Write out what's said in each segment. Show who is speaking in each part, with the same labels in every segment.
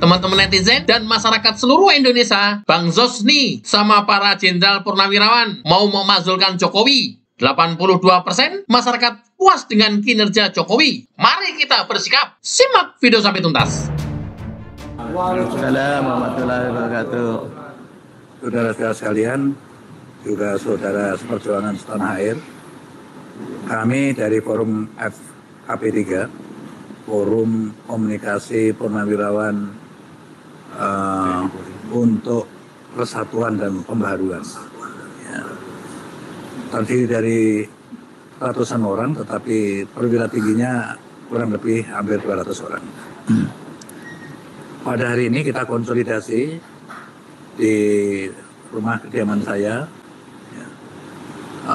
Speaker 1: teman-teman netizen dan masyarakat seluruh Indonesia, Bang Zosni sama para jenderal purnawirawan mau memakzulkan Jokowi. 82% masyarakat puas dengan kinerja Jokowi. Mari kita bersikap. Simak video sampai tuntas.
Speaker 2: Waalaikumsalam warahmatullahi wabarakatuh. Saudara-saudara sekalian, juga saudara seperjuangan setanah air, kami dari Forum FKP3, Forum Komunikasi Purnawirawan untuk Persatuan dan Pembaharuan, ya, terdiri dari ratusan orang, tetapi perwira tingginya kurang lebih hampir 200 orang. Pada hari ini kita konsolidasi di rumah kediaman saya, ya,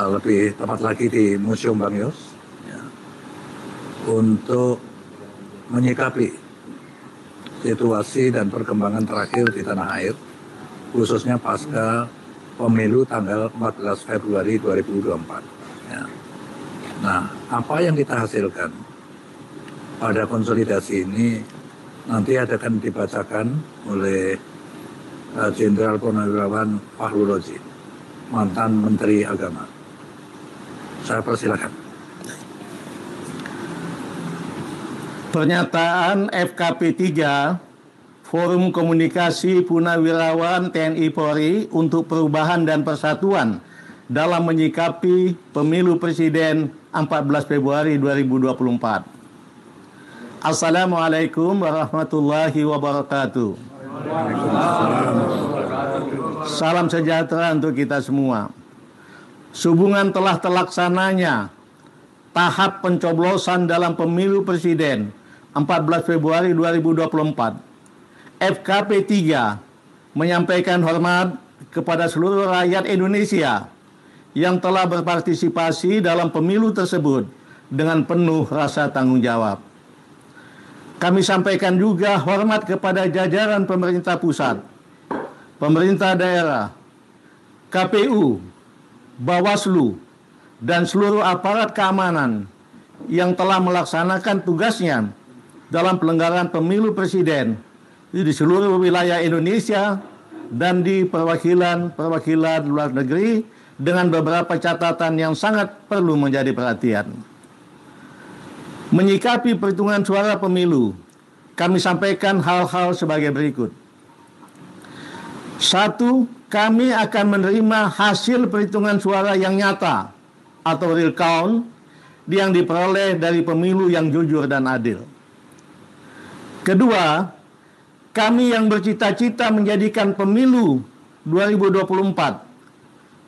Speaker 2: lebih tepat lagi di Museum Bang Yos, ya, untuk menyikapi situasi dan perkembangan terakhir di tanah air, khususnya pasca pemilu tanggal 14 Februari 2024. Ya. Nah, apa yang kita hasilkan pada konsolidasi ini nanti akan dibacakan oleh Jenderal Purnawirawan Fahru Rozi, mantan Menteri Agama. Saya persilakan.
Speaker 3: Pernyataan FKP 3 Forum Komunikasi Purnawirawan TNI Polri untuk Perubahan dan Persatuan dalam menyikapi Pemilu Presiden 14 Februari 2024. Assalamualaikum warahmatullahi wabarakatuh. Salam sejahtera untuk kita semua. Sehubungan telah terlaksananya tahap pencoblosan dalam Pemilu Presiden 14 Februari 2024, FKP 3 menyampaikan hormat kepada seluruh rakyat Indonesia yang telah berpartisipasi dalam pemilu tersebut dengan penuh rasa tanggung jawab. Kami sampaikan juga hormat kepada jajaran pemerintah pusat, pemerintah daerah, KPU, Bawaslu, dan seluruh aparat keamanan yang telah melaksanakan tugasnya dalam pelanggaran pemilu presiden di seluruh wilayah Indonesia dan di perwakilan luar negeri dengan beberapa catatan yang sangat perlu menjadi perhatian. Menyikapi perhitungan suara pemilu, kami sampaikan hal-hal sebagai berikut. 1. Kami akan menerima hasil perhitungan suara yang nyata atau real count yang diperoleh dari pemilu yang jujur dan adil. Kedua, kami yang bercita-cita menjadikan pemilu 2024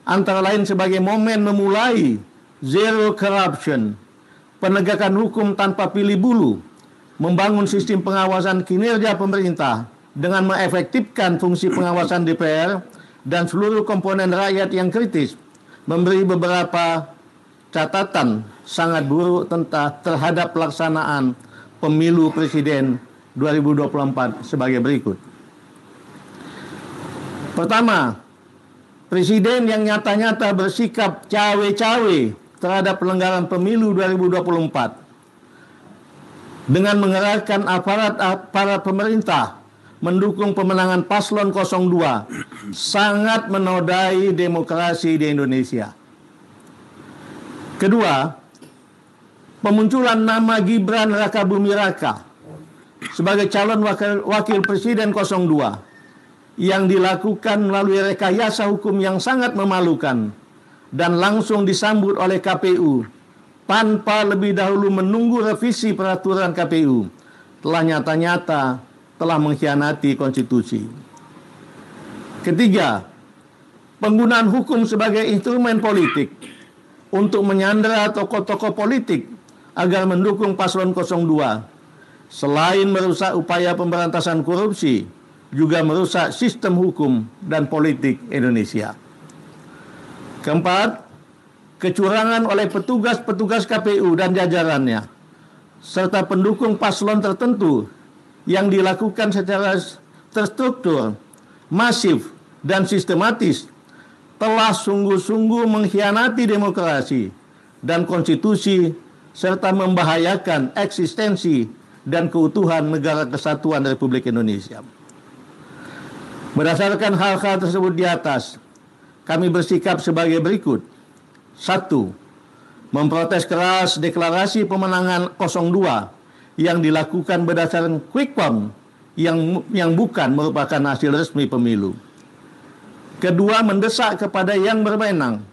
Speaker 3: antara lain sebagai momen memulai zero corruption, penegakan hukum tanpa pilih bulu, membangun sistem pengawasan kinerja pemerintah dengan mengefektifkan fungsi pengawasan DPR dan seluruh komponen rakyat yang kritis, memberi beberapa catatan sangat buruk terhadap pelaksanaan pemilu presiden 2024 sebagai berikut. Pertama, presiden yang nyata-nyata bersikap cawe-cawe terhadap pelanggaran pemilu 2024 dengan mengerahkan aparat pemerintah mendukung pemenangan paslon 02 sangat menodai demokrasi di Indonesia. Kedua, pemunculan nama Gibran Rakabuming Raka sebagai calon wakil presiden 02 yang dilakukan melalui rekayasa hukum yang sangat memalukan dan langsung disambut oleh KPU tanpa lebih dahulu menunggu revisi peraturan KPU telah nyata-nyata telah mengkhianati konstitusi. Ketiga, penggunaan hukum sebagai instrumen politik untuk menyandera tokoh-tokoh politik agar mendukung paslon 02 selain merusak upaya pemberantasan korupsi juga merusak sistem hukum dan politik Indonesia. Keempat, kecurangan oleh petugas-petugas KPU dan jajarannya serta pendukung paslon tertentu yang dilakukan secara terstruktur, masif, dan sistematis telah sungguh-sungguh mengkhianati demokrasi dan konstitusi serta membahayakan eksistensi dan keutuhan Negara Kesatuan Republik Indonesia. Berdasarkan hal-hal tersebut di atas, kami bersikap sebagai berikut. 1. Memprotes keras deklarasi pemenangan 02 yang dilakukan berdasarkan quick count yang bukan merupakan hasil resmi pemilu. Kedua, mendesak kepada yang berwenang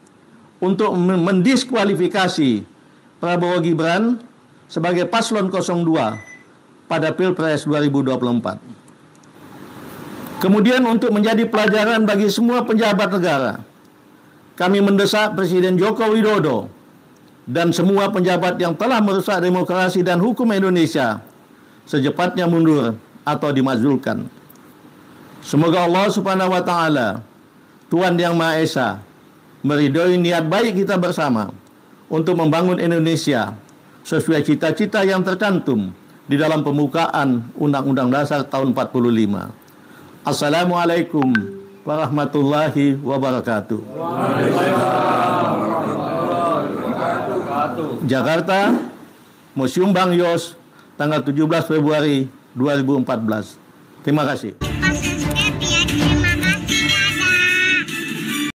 Speaker 3: untuk mendiskualifikasi Prabowo Gibran sebagai paslon 02 pada Pilpres 2024. Kemudian untuk menjadi pelajaran bagi semua pejabat negara, kami mendesak Presiden Joko Widodo dan semua penjabat yang telah merusak demokrasi dan hukum Indonesia secepatnya mundur atau dimajulkan. Semoga Allah Subhanahu wa taala, Tuhan yang Maha Esa, meridhoi niat baik kita bersama untuk membangun Indonesia sesuai cita-cita yang tercantum di dalam pembukaan Undang-Undang Dasar tahun 45. Assalamualaikum warahmatullahi wabarakatuh. Jakarta, Museum Bang Yos, tanggal 17 Februari 2014. Terima kasih.